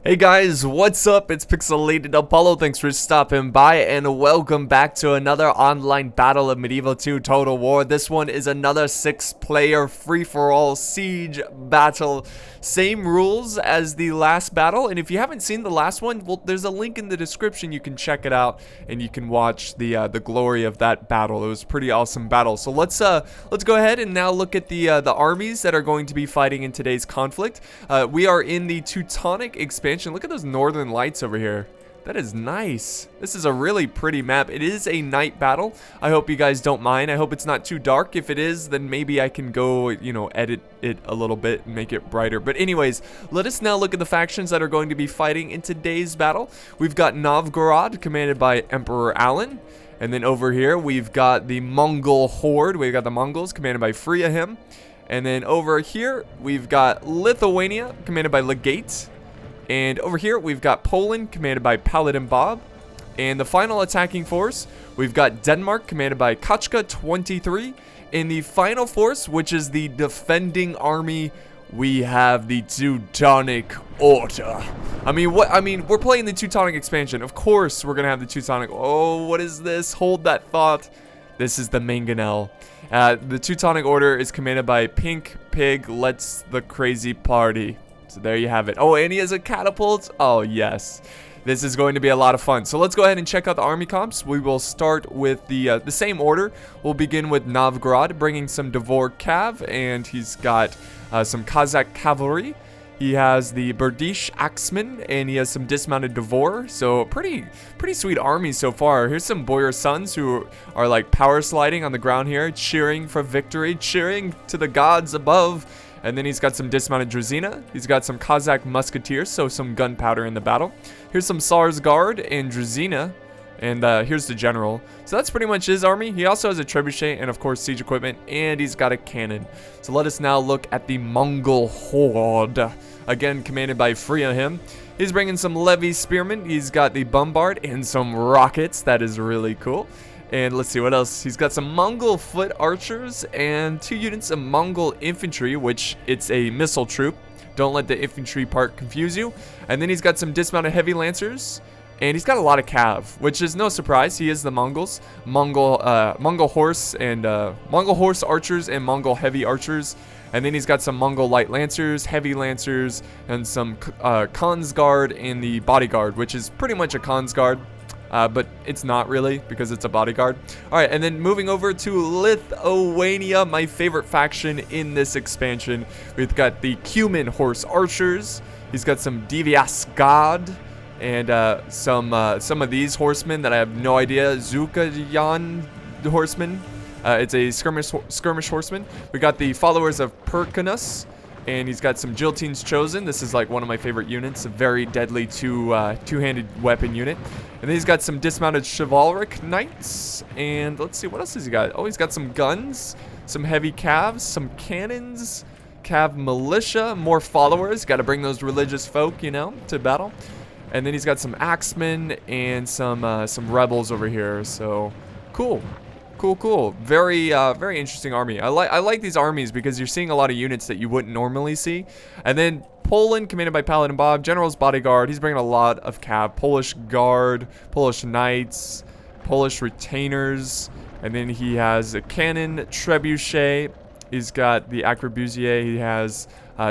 Hey guys, what's up? It's pixelatedapollo. Thanks for stopping by and welcome back to another online battle of Medieval 2 Total War. This one is another 6-player free-for-all siege battle. Same rules as the last battle, and if you haven't seen the last one, well, there's a link in the description. You can check it out and you can watch the glory of that battle. It was a pretty awesome battle. So let's go ahead and now look at the armies that are going to be fighting in today's conflict. We are in the Teutonic expansion. Look at those northern lights over here. That is nice. This is a really pretty map. It is a night battle. I hope you guys don't mind. I hope it's not too dark. If it is, then maybe I can go, edit it a little bit and make it brighter. But anyways, let us now look at the factions that are going to be fighting in today's battle. We've got Novgorod, commanded by Emperor Alan. And then over here, we've got the Mongol Horde. We've got the Mongols, commanded by Friahim. And then over here, we've got Lithuania, commanded by Legate. And over here, we've got Poland, commanded by Paladin Bob. And the final attacking force, we've got Denmark, commanded by Kachka 23. In the final force, which is the defending army, we have the Teutonic Order. We're playing the Teutonic expansion. Of course, we're going to have the Teutonic. Oh, what is this? Hold that thought. This is the Mangonel. The Teutonic Order is commanded by Pink Pig Let's the Crazy Party. So there you have it. Oh, and he has a catapult. Oh, yes. This is going to be a lot of fun. So let's go ahead and check out the army comps. We will start with the same order. We'll begin with Novgorod, bringing some Dvor Cav, and he's got some Kazakh cavalry. He has the Berdish Axemen, and he has some dismounted Dvor. So pretty sweet army so far. Here's some Boyar sons who are like power sliding on the ground here, cheering for victory, cheering to the gods above. And then he's got some dismounted Drazina. He's got some Kazakh musketeers, so some gunpowder in the battle. Here's some Tsar's Guard and Drazina. And here's the general. So that's pretty much his army. He also has a trebuchet and, of course, siege equipment. And he's got a cannon. So let us now look at the Mongol Horde. Again, commanded by Friahim. He's bringing some Levy spearmen. He's got the bombard and some rockets. That is really cool. And let's see what else. He's got some Mongol foot archers and 2 units of Mongol infantry, which it's a missile troop. Don't let the infantry part confuse you. And then he's got some dismounted heavy lancers. And he's got a lot of cav, which is no surprise. He is the Mongols. Mongol horse archers and Mongol heavy archers. And then he's got some Mongol light lancers, heavy lancers, and some Khan's guard and the bodyguard, which is pretty much a Khan's guard. But it's not really because it's a bodyguard. All right, and then moving over to Lithuania, my favorite faction in this expansion. We've got the Cuman horse archers. He's got some Divias God and some of these horsemen that I have no idea. Zukayan horsemen. It's a skirmish horseman. We got the followers of Perkinus. And he's got some Guillotine's Chosen. This is like one of my favorite units. A very deadly two-handed weapon unit. And then he's got some dismounted chivalric knights. And let's see, what else has he got? Oh, he's got some guns, some heavy calves, some cannons, cav militia, more followers. Got to bring those religious folk, to battle. And then he's got some axemen and some rebels over here. So cool. Cool. Very interesting army. I like these armies because you're seeing a lot of units that you wouldn't normally see. And then Poland, commanded by Paladin Bob, General's bodyguard. He's bringing a lot of cav. Polish guard, Polish knights, Polish retainers. And then he has a cannon, trebuchet. He's got the arquebusier. He has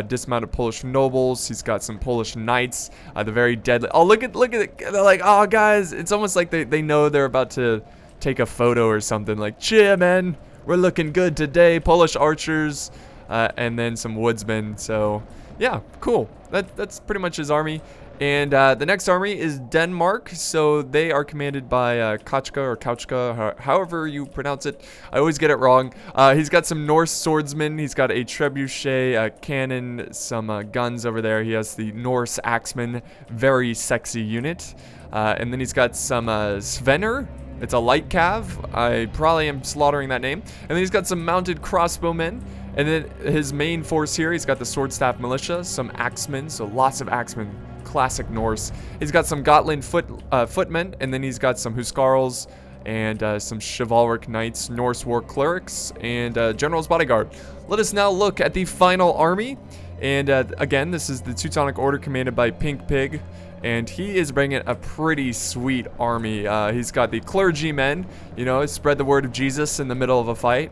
dismounted Polish nobles. He's got some Polish knights. The very deadly. Oh, look at it. They're like, oh, guys. It's almost like they know they're about to take a photo or something, like, cheer, man, we're looking good today. Polish archers, and then some woodsmen. So yeah, cool. That's pretty much his army. And the next army is Denmark. So they are commanded by Kachka, however you pronounce it. I always get it wrong. He's got some Norse swordsmen. He's got a trebuchet, a cannon, some guns over there. He has the Norse axeman, very sexy unit. And then he's got some Svenner. It's a light cav. I probably am slaughtering that name. And then he's got some mounted crossbowmen. And then his main force here, he's got the sword staff militia, some axemen, so lots of axemen, classic Norse. He's got some Gotland footmen, and then he's got some Huskarls and some chivalric knights, Norse war clerics, and General's bodyguard. Let us now look at the final army. And again, this is the Teutonic Order commanded by Pink Pig. And he is bringing a pretty sweet army. He's got the clergymen, you know, spread the word of Jesus in the middle of a fight.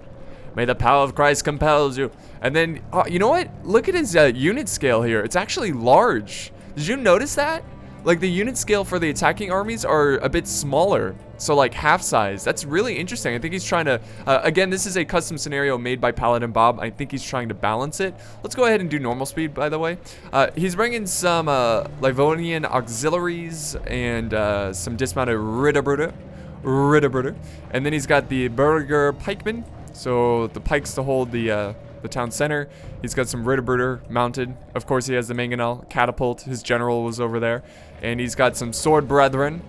May the power of Christ compels you. And then, you know what? Look at his unit scale here. It's actually large. Did you notice that? Like, the unit scale for the attacking armies are a bit smaller. So, like, half size. That's really interesting. I think he's trying to... again, this is a custom scenario made by Paladin Bob. I think he's trying to balance it. Let's go ahead and do normal speed, by the way. He's bringing some Livonian auxiliaries and some dismounted Ridderbruder. And then he's got the Burger Pikemen. So, the pikes to hold the town center. He's got some Ridderbruder mounted. Of course, he has the Mangonel catapult. His general was over there. And he's got some sword brethren.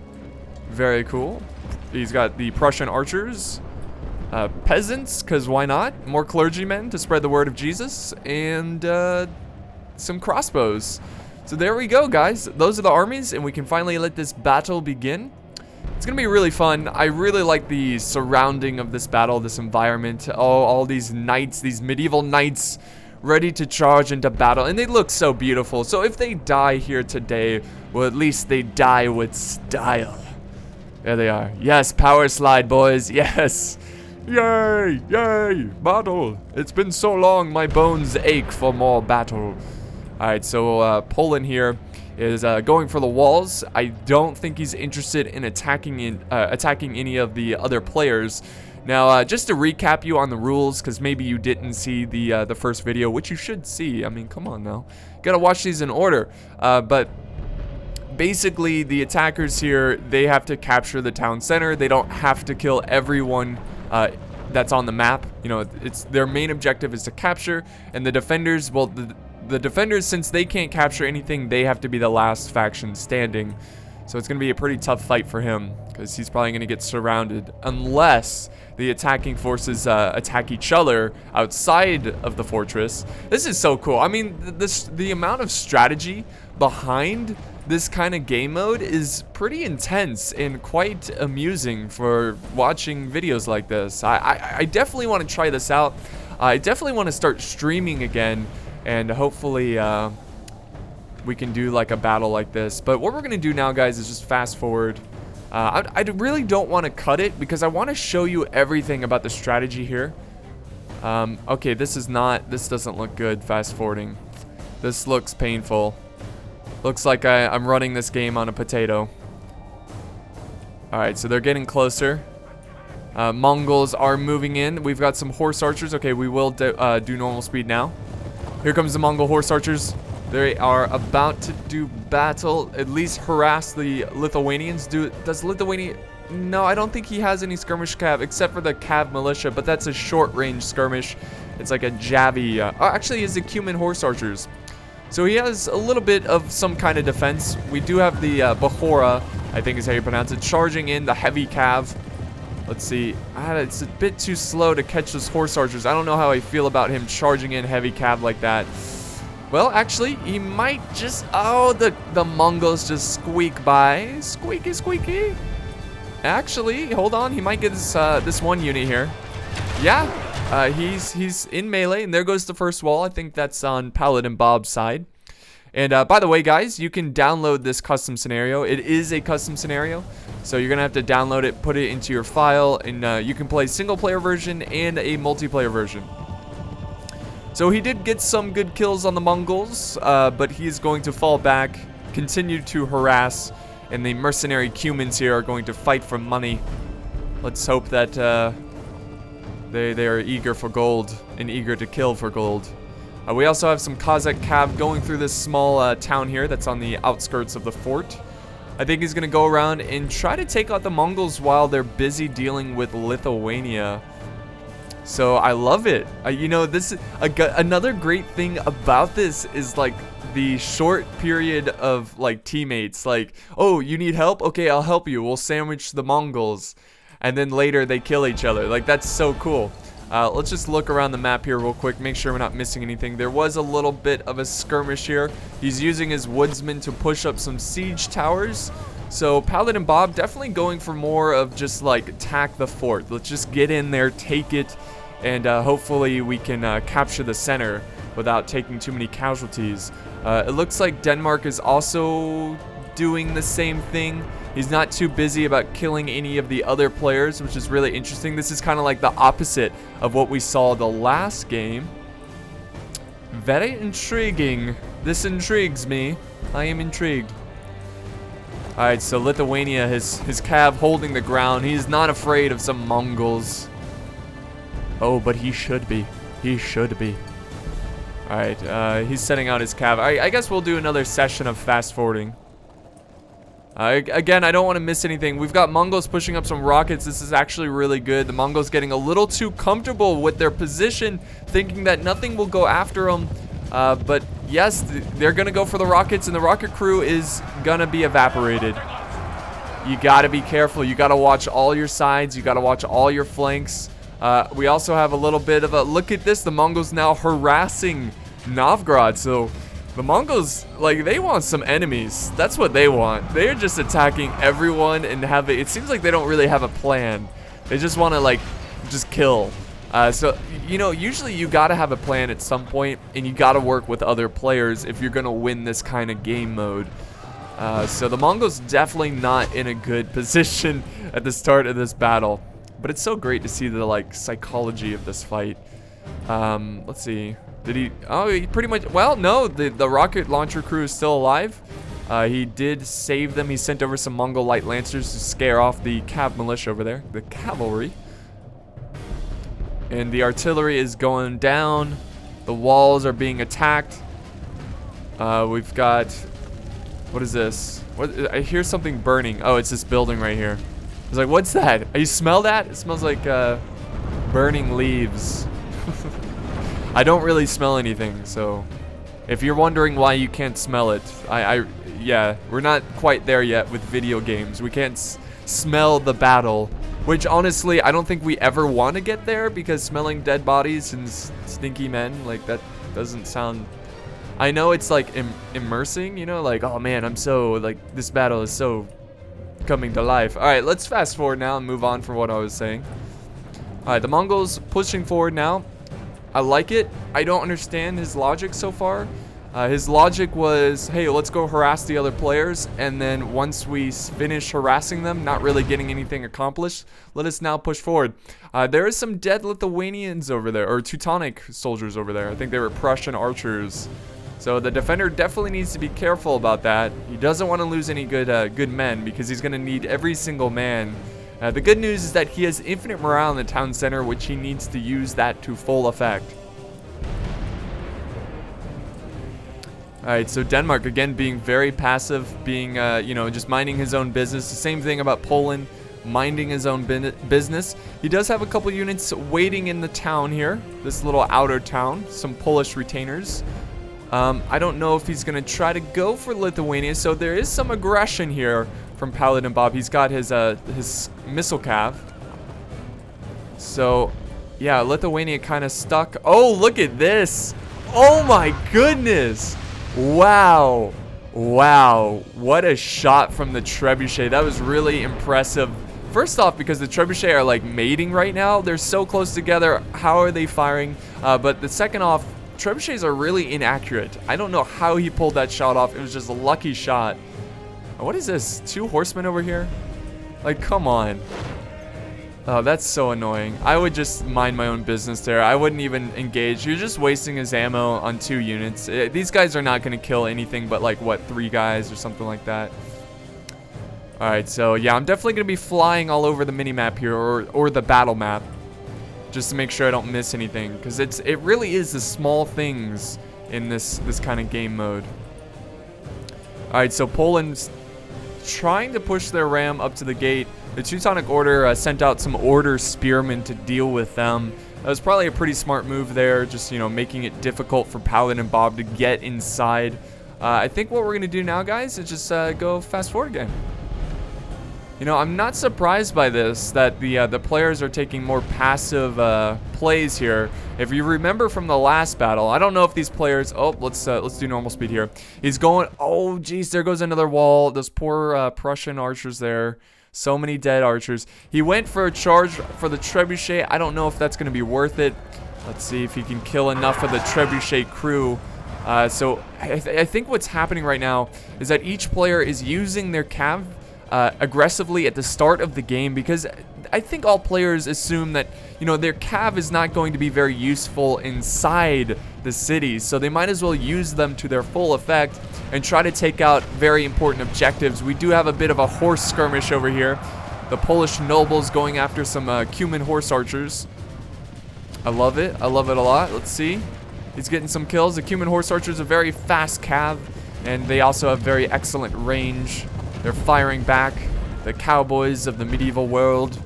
Very cool. He's got the Prussian archers. Peasants, because why not? More clergymen to spread the word of Jesus. And some crossbows. So there we go, guys. Those are the armies, and we can finally let this battle begin. It's going to be really fun. I really like the surrounding of this battle, this environment. Oh, all these knights, these medieval knights ready to charge into battle. And they look so beautiful. So if they die here today, well, at least they die with style. There they are. Yes, power slide, boys. Yes. Yay, yay, battle. It's been so long, my bones ache for more battle. All right, so Poland here is going for the walls. I don't think he's interested in attacking any of the other players. Now, just to recap you on the rules, because maybe you didn't see the first video, which you should see. I mean, come on now. Gotta watch these in order. But basically, the attackers here, they have to capture the town center. They don't have to kill everyone that's on the map. You know, it's their main objective is to capture, and the defenders, well, the defenders, since they can't capture anything, they have to be the last faction standing. So it's going to be a pretty tough fight for him, because he's probably going to get surrounded unless the attacking forces attack each other outside of the fortress. This is so cool. I mean, the amount of strategy behind this kind of game mode is pretty intense and quite amusing for watching videos like this. I definitely want to try this out. I definitely want to start streaming again. And hopefully we can do like a battle like this. But what we're going to do now, guys, is just fast forward. I really don't want to cut it because I want to show you everything about the strategy here. Okay, this doesn't look good, fast forwarding. This looks painful. Looks like I'm running this game on a potato. Alright, so they're getting closer. Mongols are moving in. We've got some horse archers. Okay, we will do normal speed now. Here comes the Mongol horse archers. They are about to do battle, at least harass the Lithuanians. Does Lithuania... No, I don't think he has any skirmish cav, except for the cav militia, but that's a short-range skirmish. It's like a Javi... actually, he's the Cuman horse archers. So he has a little bit of some kind of defense. We do have the Bahora, I think is how you pronounce it, charging in the heavy cav. Let's see. It's a bit too slow to catch those horse archers. I don't know how I feel about him charging in heavy cav like that. Well, actually, he might just... Oh, the Mongols just squeak by. Squeaky, squeaky. Actually, hold on. He might get this one unit here. Yeah, he's in melee, and there goes the first wall. I think that's on Paladin Bob's side. And by the way, guys, you can download this custom scenario. It is a custom scenario, so you're going to have to download it, put it into your file, and you can play single-player version and a multiplayer version. So he did get some good kills on the Mongols, but he's going to fall back, continue to harass, and the mercenary Cumans here are going to fight for money. Let's hope that they are eager for gold and eager to kill for gold. We also have some Kazakh cav going through this small town here that's on the outskirts of the fort. I think he's going to go around and try to take out the Mongols while they're busy dealing with Lithuania. So I love it. You know, this is another great thing about this is like the short period of like teammates. Like, oh, you need help? Okay, I'll help you. We'll sandwich the Mongols. And then later they kill each other. Like, that's so cool. Let's just look around the map here real quick, make sure we're not missing anything. There was a little bit of a skirmish here. He's using his woodsmen to push up some siege towers. So Paladin Bob definitely going for more of just like attack the fort. Let's just get in there, take it, and hopefully we can capture the center. without taking too many casualties. It looks like Denmark is also doing the same thing. He's not too busy about killing any of the other players, which is really interesting. This is kind of like the opposite of what we saw the last game. Very intriguing. This intrigues me. I am intrigued. Alright, so Lithuania, his cav holding the ground. He's not afraid of some Mongols. Oh, but he should be. He should be. Alright, he's setting out his cav. I guess we'll do another session of fast forwarding. Again, I don't want to miss anything. We've got Mongols pushing up some rockets. This is actually really good. The Mongols getting a little too comfortable with their position, thinking that nothing will go after them. But yes, they're going to go for the rockets, and the rocket crew is going to be evaporated. You got to be careful. You got to watch all your sides. You got to watch all your flanks. We also have a little bit of a look at this. The Mongols now harassing Novgorod. So the Mongols, like, they want some enemies. That's what they want. They're just attacking everyone and it seems like they don't really have a plan. They just want to, like, just kill. So, you know, usually you got to have a plan at some point, and you got to work with other players if you're going to win this kind of game mode. So the Mongols definitely not in a good position at the start of this battle. But it's so great to see the, like, psychology of this fight. Let's see. Did he? Oh, he pretty much. Well, no. The rocket launcher crew is still alive. He did save them. He sent over some Mongol light lancers to scare off the cav militia over there, the cavalry. And the artillery is going down. The walls are being attacked. We've got. What is this? What? I hear something burning. Oh, it's this building right here. I was like, what's that? You smell that? It smells like burning leaves. I don't really smell anything, so if you're wondering why you can't smell it, yeah, we're not quite there yet with video games. We can't smell the battle, which honestly, I don't think we ever want to get there, because smelling dead bodies and stinky men, like, that doesn't sound... I know it's like immersing, you know, like, oh man, I'm so, like, this battle is so coming to life. All right, let's fast forward now and move on from what I was saying. All right, the Mongols pushing forward now. I like it. I don't understand his logic so far. His logic was, hey, let's go harass the other players, and then once we finish harassing them, not really getting anything accomplished, let us now push forward. There is some dead Lithuanians over there, or Teutonic soldiers over there. I think they were Prussian archers. So the defender definitely needs to be careful about that. He doesn't want to lose any good men, because he's going to need every single man. The good news is that he has infinite morale in the town center, which he needs to use that to full effect. Alright, so Denmark, again, being very passive, being, you know, just minding his own business. The same thing about Poland, minding his own business. He does have a couple units waiting in the town here, this little outer town, some Polish retainers. I don't know if he's going to try to go for Lithuania, so there is some aggression here from Paladin Bob. He's got his missile cav. So, yeah, Lithuania kind of stuck. Oh, look at this. Oh my goodness. Wow. Wow. What a shot from the trebuchet. That was really impressive. First off, because the trebuchet are like mating right now. They're so close together. How are they firing? But the second off, trebuchets are really inaccurate. I don't know how he pulled that shot off. It was just a lucky shot. What is this? 2 horsemen over here? Like, come on. Oh, that's so annoying. I would just mind my own business there. I wouldn't even engage. You're just wasting his ammo on 2 units. These guys are not going to kill anything but, like, what, 3 guys or something like that. Alright, so, yeah, I'm definitely going to be flying all over the mini-map here, or the battle map, just to make sure I don't miss anything. Because it really is the small things in this kind of game mode. Alright, so Poland's trying to push their ram up to the gate. The Teutonic Order sent out some order spearmen to deal with them. That was probably a pretty smart move there, just, you know, making it difficult for Paladin and Bob to get inside. I think what we're going to do now, guys, is just go fast forward again. You know, I'm not surprised by this, that the players are taking more passive plays here. If you remember from the last battle, I don't know if these players... Oh, let's do normal speed here. He's going... Oh, geez, there goes another wall. Those poor Prussian archers there. So many dead archers. He went for a charge for the trebuchet. I don't know if that's going to be worth it. Let's see if he can kill enough of the trebuchet crew. So I think what's happening right now is that each player is using their cav aggressively at the start of the game, because I think all players assume that, you know, their cav is not going to be very useful inside the city, so they might as well use them to their full effect and try to take out very important objectives. We do have a bit of a horse skirmish over here. The Polish nobles going after some Cuman horse archers. I love it. I love it a lot. Let's see. He's getting some kills. The Cuman horse archers are very fast cav, and they also have very excellent range. They're firing back. The cowboys of the medieval world.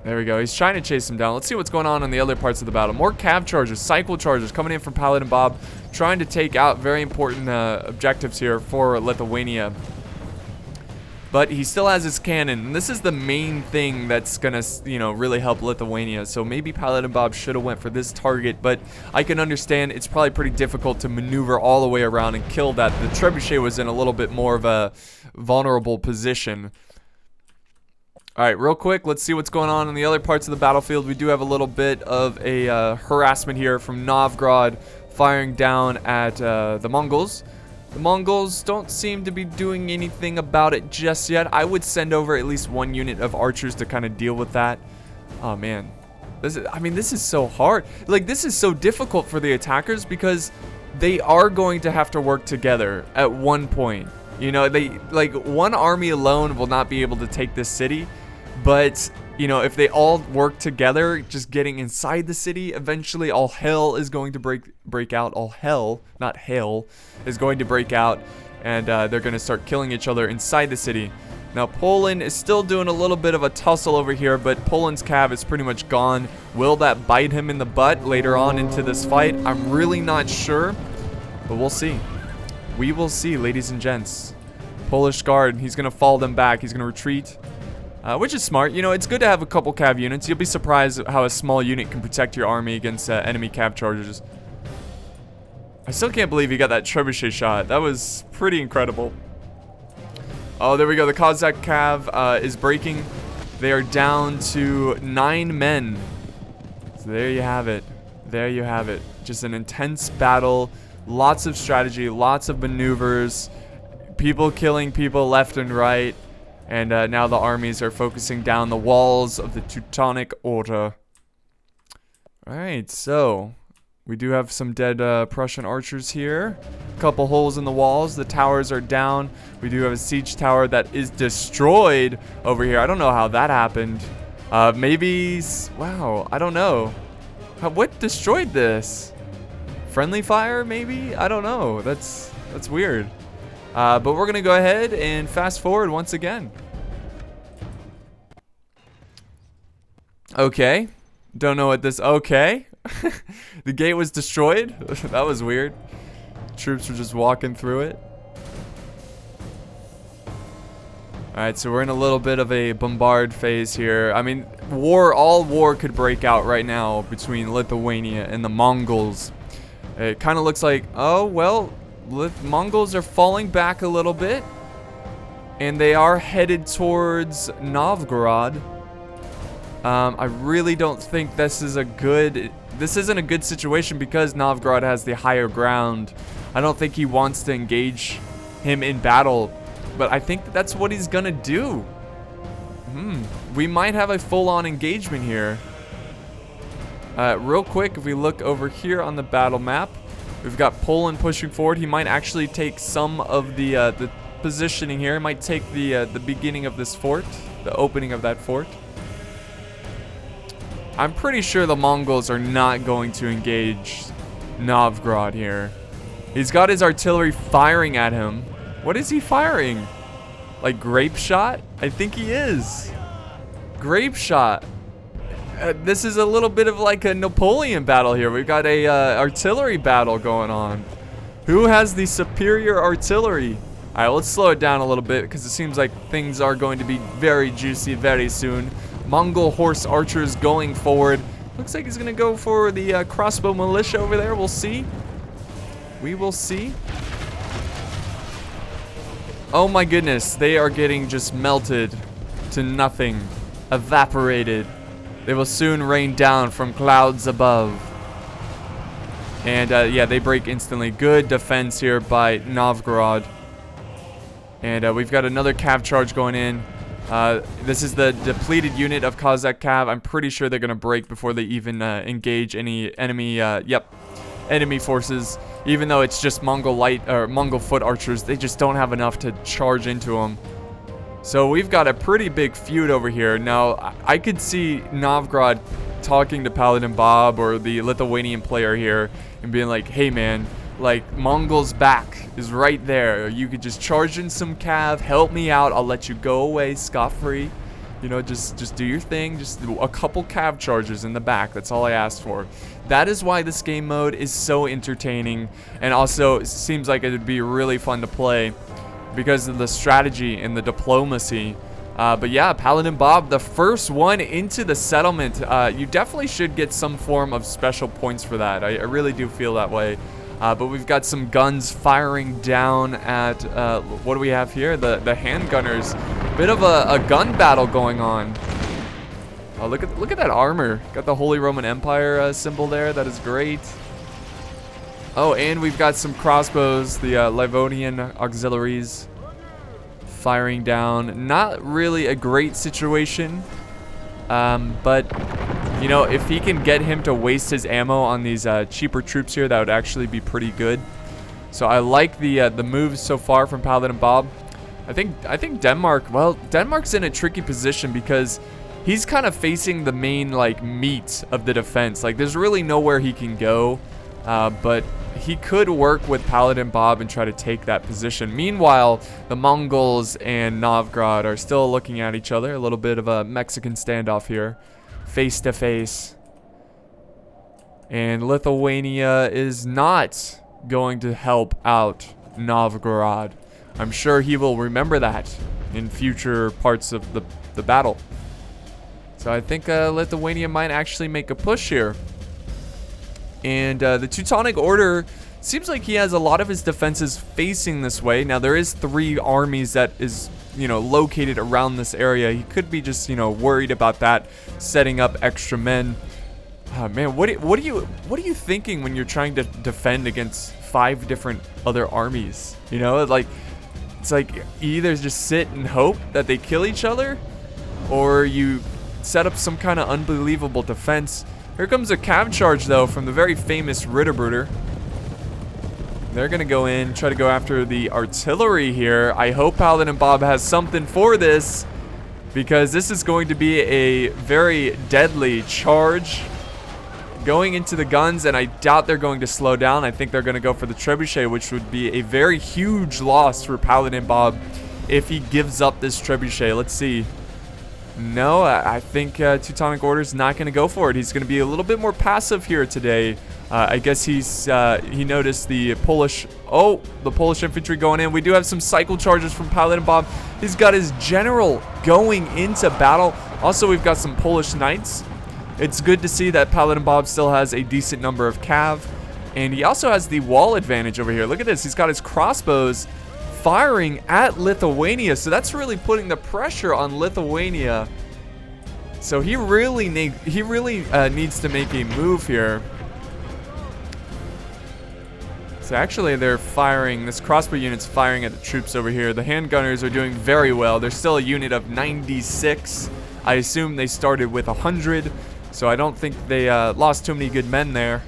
There we go. He's trying to chase him down. Let's see what's going on in the other parts of the battle. More cav chargers, cycle chargers coming in from Paladin Bob, trying to take out very important objectives here for Lithuania. But he still has his cannon, and this is the main thing that's gonna, you know, really help Lithuania. So maybe Paladin Bob should have went for this target, but I can understand it's probably pretty difficult to maneuver all the way around and kill that. The trebuchet was in a little bit more of a vulnerable position. All right, real quick, let's see what's going on in the other parts of the battlefield. We do have a little bit of a harassment here from Novgorod firing down at the Mongols. The Mongols don't seem to be doing anything about it just yet. I would send over at least one unit of archers to kind of deal with that. Oh, man. This is so hard. Like, this is so difficult for the attackers because they are going to have to work together at one point. You know, one army alone will not be able to take this city. But, you know, if they all work together, just getting inside the city, eventually all hell is going to break out. All hell, not hail, is going to break out, and they're going to start killing each other inside the city. Now, Poland is still doing a little bit of a tussle over here, but Poland's cav is pretty much gone. Will that bite him in the butt later on into this fight? I'm really not sure, but we'll see. We will see, ladies and gents. Polish guard, he's going to fall them back. He's going to retreat. Which is smart. You know, it's good to have a couple cav units. You'll be surprised how a small unit can protect your army against enemy cav chargers. I still can't believe he got that trebuchet shot. That was pretty incredible. Oh, there we go. The Cossack cav is breaking. They are down to 9 men. So there you have it. There you have it. Just an intense battle. Lots of strategy. Lots of maneuvers. People killing people left and right. And now the armies are focusing down the walls of the Teutonic Order. Alright, so we do have some dead Prussian archers here. A couple holes in the walls. The towers are down. We do have a siege tower that is destroyed over here. I don't know how that happened. Maybe... Wow, I don't know. What destroyed this? Friendly fire, maybe? I don't know. That's weird. But we're going to go ahead and fast forward once again. Okay. Don't know what this... Okay. The gate was destroyed. That was weird. Troops were just walking through it. Alright, so we're in a little bit of a bombard phase here. I mean, all war could break out right now between Lithuania and the Mongols. It kind of looks like... Oh, well... Mongols are falling back a little bit, and they are headed towards Novgorod. I really don't think this isn't a good situation because Novgorod has the higher ground. I don't think he wants to engage him in battle, but I think that's what he's gonna do. We might have a full-on engagement here. Real quick, if we look over here on the battle map, we've got Poland pushing forward. He might actually take some of the positioning here. He might take the beginning of this fort, the opening of that fort. I'm pretty sure the Mongols are not going to engage Novgorod here. He's got his artillery firing at him. What is he firing? Like grape shot? I think he is. Grape shot. This is a little bit of like a Napoleon battle here. We've got a artillery battle going on. Who has the superior artillery? All right, let's slow it down a little bit because it seems like things are going to be very juicy very soon. Mongol horse archers going forward. Looks like he's going to go for the crossbow militia over there. We'll see. We will see. Oh my goodness, they are getting just melted to nothing. Evaporated. They will soon rain down from clouds above. And yeah, they break instantly. Good defense here by Novgorod. And we've got another cav charge going in. This is the depleted unit of Kazakh cav. I'm pretty sure they're going to break before they even engage any enemy, enemy forces. Even though it's just Mongol light or Mongol foot archers, they just don't have enough to charge into them. So we've got a pretty big feud over here. Now, I could see Novgorod talking to Paladin Bob or the Lithuanian player here and being like, hey man, like Mongol's back is right there. You could just charge in some cav, help me out, I'll let you go away scot-free. You know, just do your thing. Just a couple cav charges in the back. That's all I asked for. That is why this game mode is so entertaining, and also it seems like it would be really fun to play because of the strategy and the diplomacy. But yeah, Paladin Bob, the first one into the settlement. You definitely should get some form of special points for that. I really do feel that way. But we've got some guns firing down at, what do we have here? The handgunners. Bit of a gun battle going on. Oh, look at that armor. Got the Holy Roman Empire symbol there. That is great. Oh, and we've got some crossbows, the Livonian auxiliaries firing down. Not really a great situation. But you know, if he can get him to waste his ammo on these cheaper troops here, that would actually be pretty good. So I like the moves so far from Paladin Bob. I think Denmark, well, Denmark's in a tricky position because he's kind of facing the main like meat of the defense. Like there's really nowhere he can go, but he could work with Paladin Bob and try to take that position. Meanwhile, the Mongols and Novgorod are still looking at each other. A little bit of a Mexican standoff here, face to face. And Lithuania is not going to help out Novgorod. I'm sure he will remember that in future parts of the battle. So I think Lithuania might actually make a push here. And the Teutonic Order seems like he has a lot of his defenses facing this way. Now there is 3 armies that is, you know, located around this area. He could be just, you know, worried about that, setting up extra men. Oh, man, what are you thinking when you're trying to defend against 5 different other armies? You know, like it's like you either just sit and hope that they kill each other, or you set up some kind of unbelievable defense. Here comes a cav charge though from the very famous Ritterbruder. They're gonna go in, try to go after the artillery here. I hope Paladin Bob has something for this, because this is going to be a very deadly charge going into the guns, and I doubt they're going to slow down. I think they're going to go for the trebuchet, which would be a very huge loss for Paladin Bob if he gives up this trebuchet. Let's see. No, I think Teutonic Order's not going to go for it. He's going to be a little bit more passive here today. I guess he noticed the Polish infantry going in. We do have some cycle charges from Paladin Bob. He's got his general going into battle. Also, we've got some Polish knights. It's good to see that Paladin Bob still has a decent number of cav. And he also has the wall advantage over here. Look at this. He's got his crossbows firing at Lithuania. So that's really putting the pressure on Lithuania. So he really needs to make a move here. So actually they're firing, this crossbow unit's firing at the troops over here. The handgunners are doing very well. They're still a unit of 96. I assume they started with 100. So I don't think they lost too many good men there.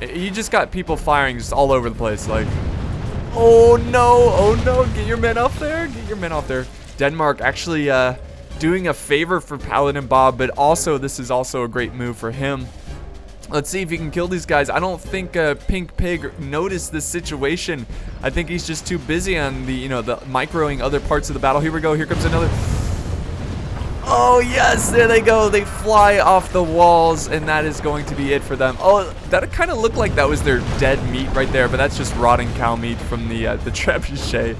You just got people firing just all over the place. Like, oh no, get your men up there. Get your men off there. Denmark actually doing a favor for Paladin Bob, but also this is also a great move for him. Let's see if he can kill these guys. I don't think Pink Pig noticed this situation. I think he's just too busy on the, the microing other parts of the battle. Here we go. Here comes another. Oh, yes, there they go. They fly off the walls, and that is going to be it for them. Oh, that kind of looked like that was their dead meat right there, but that's just rotting cow meat from the trebuchet.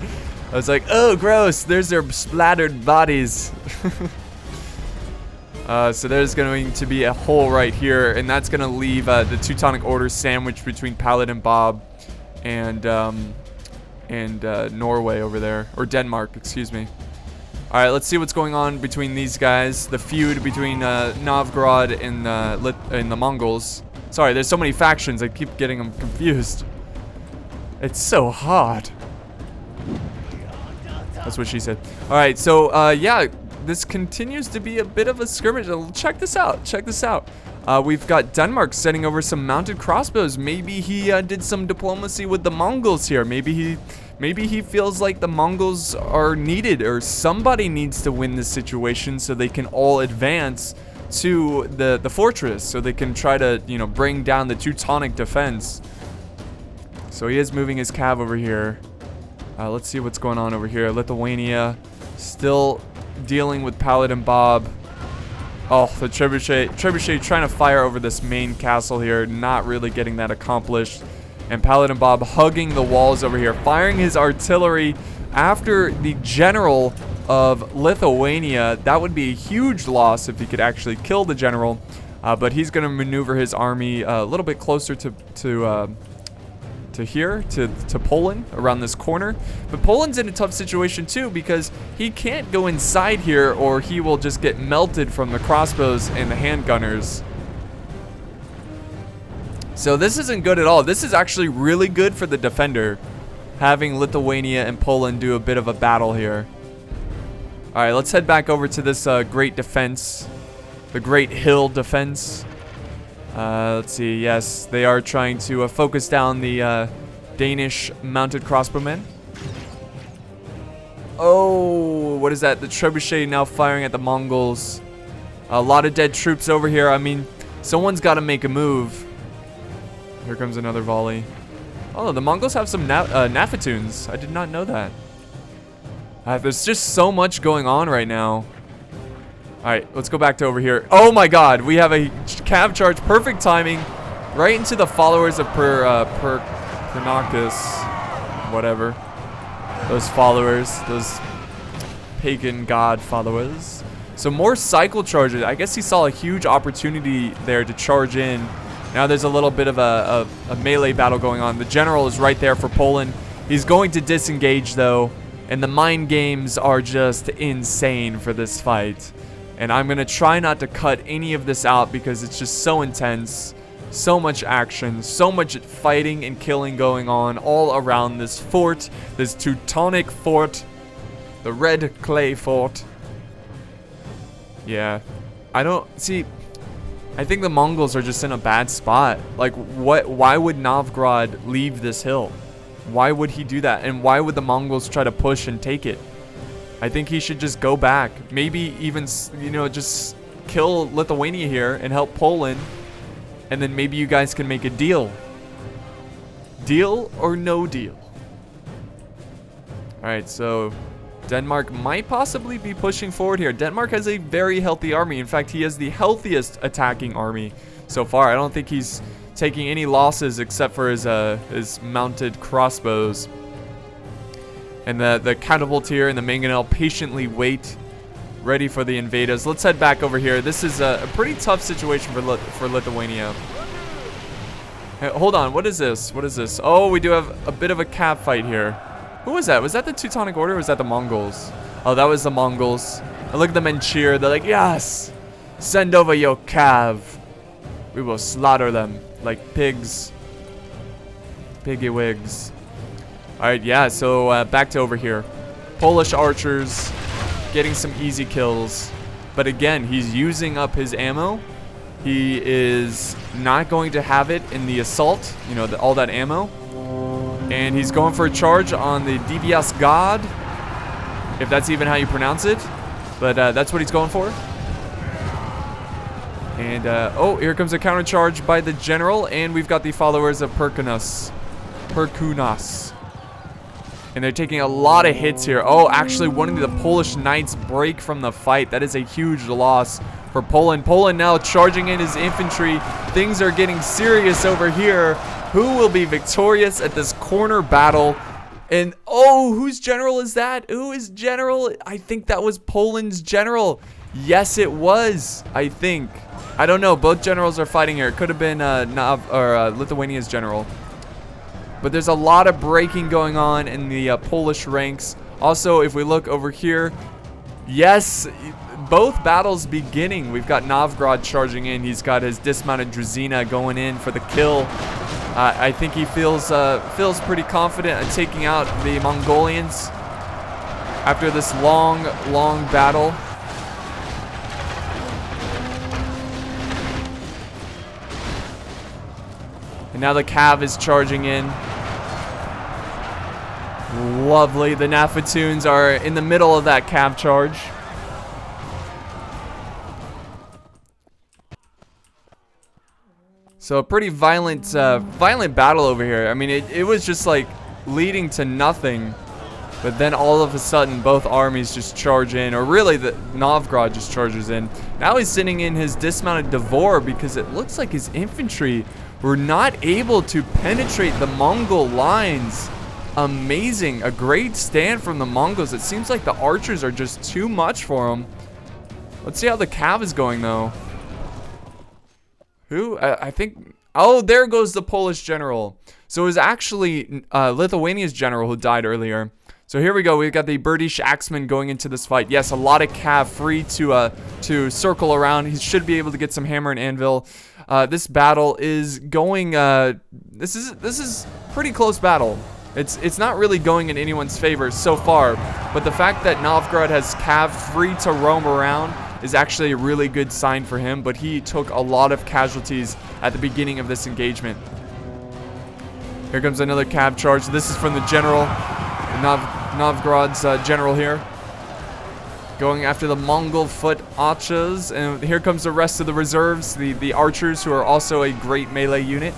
I was like, oh, gross. There's their splattered bodies. So there's going to be a hole right here, and that's going to leave the Teutonic Order sandwiched between Paladin Bob and Norway over there, or Denmark, excuse me. All right, let's see what's going on between these guys. The feud between Novgorod and the Mongols. Sorry, there's so many factions. I keep getting them confused. It's so hard. That's what she said. All right, so yeah, this continues to be a bit of a skirmish. Check this out. Check this out. We've got Denmark sending over some mounted crossbows. Maybe he did some diplomacy with the Mongols here. Maybe he feels like the Mongols are needed, or somebody needs to win this situation so they can all advance to the fortress, so they can try to, you know, bring down the Teutonic defense. So he is moving his cav over here. Let's see what's going on over here. Lithuania still dealing with Paladin Bob. Oh, the Trebuchet trying to fire over this main castle here, not really getting that accomplished. And Paladin Bob hugging the walls over here, firing his artillery after the general of Lithuania. That would be a huge loss if he could actually kill the general. But he's going to maneuver his army a little bit closer to Poland, around this corner. But Poland's in a tough situation too, because he can't go inside here or he will just get melted from the crossbows and the handgunners. So this isn't good at all. This is actually really good for the defender, having Lithuania and Poland do a bit of a battle here. All right, let's head back over to this great defense, the Great Hill defense. Let's see. Yes, they are trying to focus down the Danish mounted crossbowmen. Oh, what is that? The trebuchet now firing at the Mongols. A lot of dead troops over here. I mean, someone's got to make a move. Here comes another volley. Oh, the Mongols have some Nafatoons. I did not know that. There's just so much going on right now. Alright, let's go back to over here. Oh my god, we have a cav charge. Perfect timing. Right into the followers of Pernakas. Whatever. Those followers. Those pagan god followers. So more cycle charges. I guess he saw a huge opportunity there to charge in. Now there's a little bit of a melee battle going on. The general is right there for Poland. He's going to disengage though. And the mind games are just insane for this fight. And I'm going to try not to cut any of this out because it's just so intense. So much action. So much fighting and killing going on all around this fort. This Teutonic fort. The red clay fort. Yeah. I think the Mongols are just in a bad spot. Like, why would Novgorod leave this hill? Why would he do that? And why would the Mongols try to push and take it? I think he should just go back. Maybe even, you know, just kill Lithuania here and help Poland. And then maybe you guys can make a deal. Deal or no deal? Alright, so Denmark might possibly be pushing forward here. Denmark has a very healthy army. In fact, he has the healthiest attacking army so far. I don't think he's taking any losses except for his mounted crossbows. And the catapultier and the mangonel patiently wait, ready for the invaders. Let's head back over here. This is a pretty tough situation for Lithuania. Hey, hold on, what is this? What is this? Oh, we do have a bit of a cav fight here. Who was that? Was that the Teutonic Order or was that the Mongols? Oh, that was the Mongols. And look at them and cheer. They're like, yes! Send over your cav. We will slaughter them like pigs. Piggy wigs. Alright, yeah, so back to over here. Polish archers getting some easy kills. But again, he's using up his ammo. He is not going to have it in the assault. You know, all that ammo. And he's going for a charge on the DBS God, if that's even how you pronounce it. But that's what he's going for. And, oh, here comes a counter charge by the general. And we've got the followers of Perkunas. And they're taking a lot of hits here. Oh, actually, one of the Polish knights break from the fight. That is a huge loss for Poland. Poland now charging in his infantry. Things are getting serious over here. Who will be victorious at this corner battle? And, oh, whose general is that? Who is general? I think that was Poland's general. Yes, it was, I think. I don't know. Both generals are fighting here. It could have been Lithuania's general. But there's a lot of breaking going on in the Polish ranks. Also, if we look over here, Yes, both battles beginning. We've got Novgorod charging in. He's got his dismounted Drazina going in for the kill. I think he feels pretty confident at taking out the Mongolians after this long battle. And now the Cav is charging in. Lovely. The Nafatoons are in the middle of that Cav charge. So a pretty violent battle over here. I mean, it was just like leading to nothing. But then all of a sudden, both armies just charge in. Or really, the Novgorod just charges in. Now he's sending in his dismounted Devor because it looks like his infantry were not able to penetrate the Mongol lines. Amazing. A great stand from the Mongols. It seems like the archers are just too much for them. Let's see how the Cav is going, though. Who? I think... Oh, there goes the Polish general. So it was actually Lithuania's general who died earlier. So here we go. We've got the British Axeman going into this fight. Yes, a lot of Cav free to circle around. He should be able to get some hammer and anvil. This battle is going... This is pretty close battle. It's not really going in anyone's favor so far. But the fact that Novgorod has Cav free to roam around is actually a really good sign for him, but he took a lot of casualties at the beginning of this engagement. Here comes another Cav charge. This is from the general, Novgorod's general here. Going after the Mongol foot archers, and here comes the rest of the reserves, the archers, who are also a great melee unit.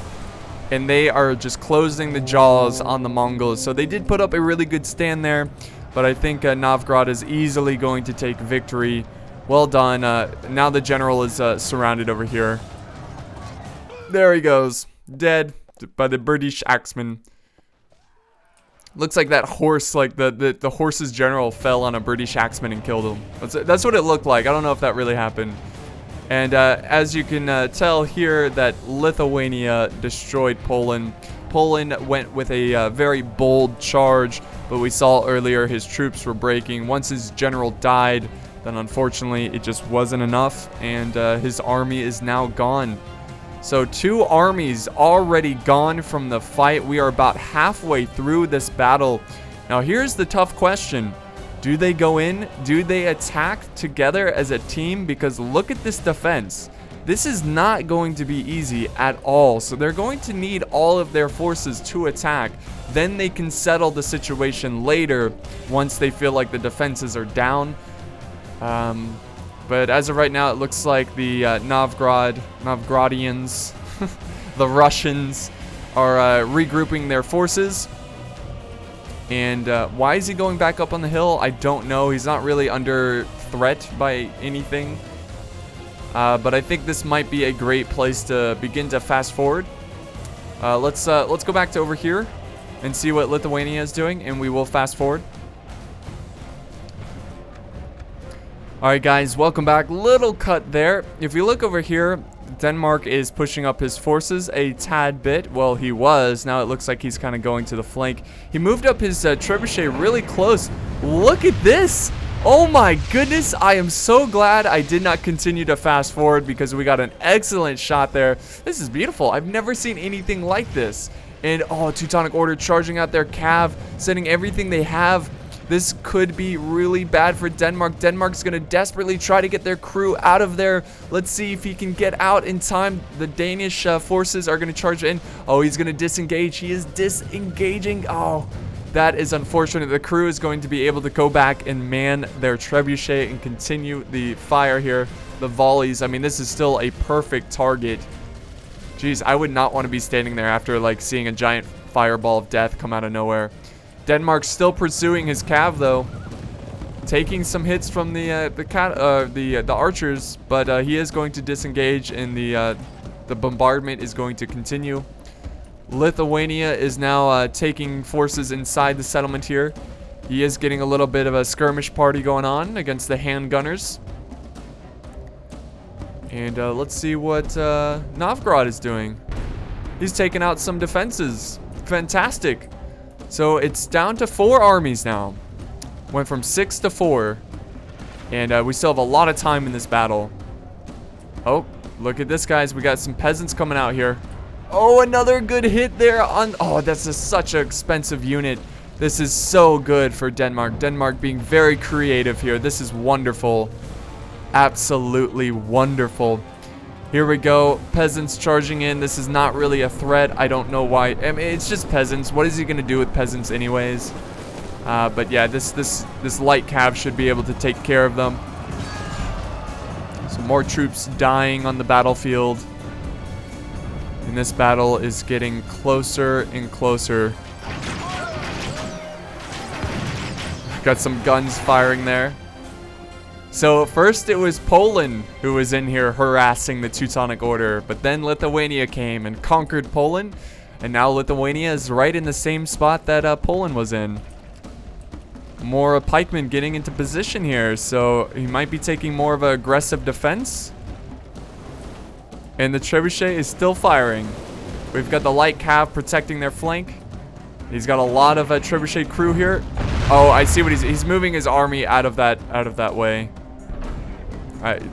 And they are just closing the jaws on the Mongols. So they did put up a really good stand there, but I think Novgorod is easily going to take victory. Well done. Now the general is surrounded over here. There he goes. Dead by the British Axeman. Looks like that horse, like the horse's general fell on a British Axeman and killed him. That's what it looked like. I don't know if that really happened. And as you can tell here, that Lithuania destroyed Poland. Poland went with a very bold charge, but we saw earlier his troops were breaking. Once his general died, then unfortunately it just wasn't enough, and his army is now gone. So 2 armies already gone from the fight. We are about halfway through this battle. Now here's the tough question. Do they go in? Do they attack together as a team? Because look at this defense. This is not going to be easy at all. So they're going to need all of their forces to attack. Then they can settle the situation later once they feel like the defenses are down. But as of right now, it looks like the Novgorodians, the Russians, are regrouping their forces. And why is he going back up on the hill? I don't know. He's not really under threat by anything. But I think this might be a great place to begin to fast forward. Let's go back to over here and see what Lithuania is doing, and we will fast forward. Alright guys, welcome back. Little cut there. If you look over here, Denmark is pushing up his forces a tad bit. Well, he was. Now it looks like he's kind of going to the flank. He moved up his trebuchet really close. Look at this. Oh my goodness. I am so glad I did not continue to fast forward, because we got an excellent shot there. This is beautiful. I've never seen anything like this. And, oh, Teutonic Order charging out their Cav, sending everything they have. This could be really bad for Denmark. Denmark's going to desperately try to get their crew out of there. Let's see if he can get out in time. The Danish forces are going to charge in. Oh, he's going to disengage. He is disengaging. Oh, that is unfortunate. The crew is going to be able to go back and man their trebuchet and continue the fire here. The volleys. I mean, this is still a perfect target. Jeez, I would not want to be standing there after, like, seeing a giant fireball of death come out of nowhere. Denmark's still pursuing his Cav, though, taking some hits from the archers, but he is going to disengage, and the bombardment is going to continue. Lithuania is now taking forces inside the settlement here. He is getting a little bit of a skirmish party going on against the handgunners. And let's see what Novgorod is doing. He's taking out some defenses. Fantastic. So it's down to 4 armies now. Went from 6 to 4. And we still have a lot of time in this battle. Oh, look at this, guys. We got some peasants coming out here. Oh, another good hit there on... Oh, that's such an expensive unit. This is so good for Denmark. Denmark being very creative here. This is wonderful. Absolutely wonderful. Here we go. Peasants charging in. This is not really a threat. I don't know why. I mean, it's just peasants. What is he going to do with peasants anyways? But yeah, this light cav should be able to take care of them. Some more troops dying on the battlefield. And this battle is getting closer and closer. Got some guns firing there. So first it was Poland who was in here harassing the Teutonic Order, but then Lithuania came and conquered Poland, and now Lithuania is right in the same spot that Poland was in. More pikemen getting into position here, so he might be taking more of an aggressive defense. And the trebuchet is still firing. We've got the light cav protecting their flank. He's got a lot of trebuchet crew here. Oh, I see what he's moving his army out of that way.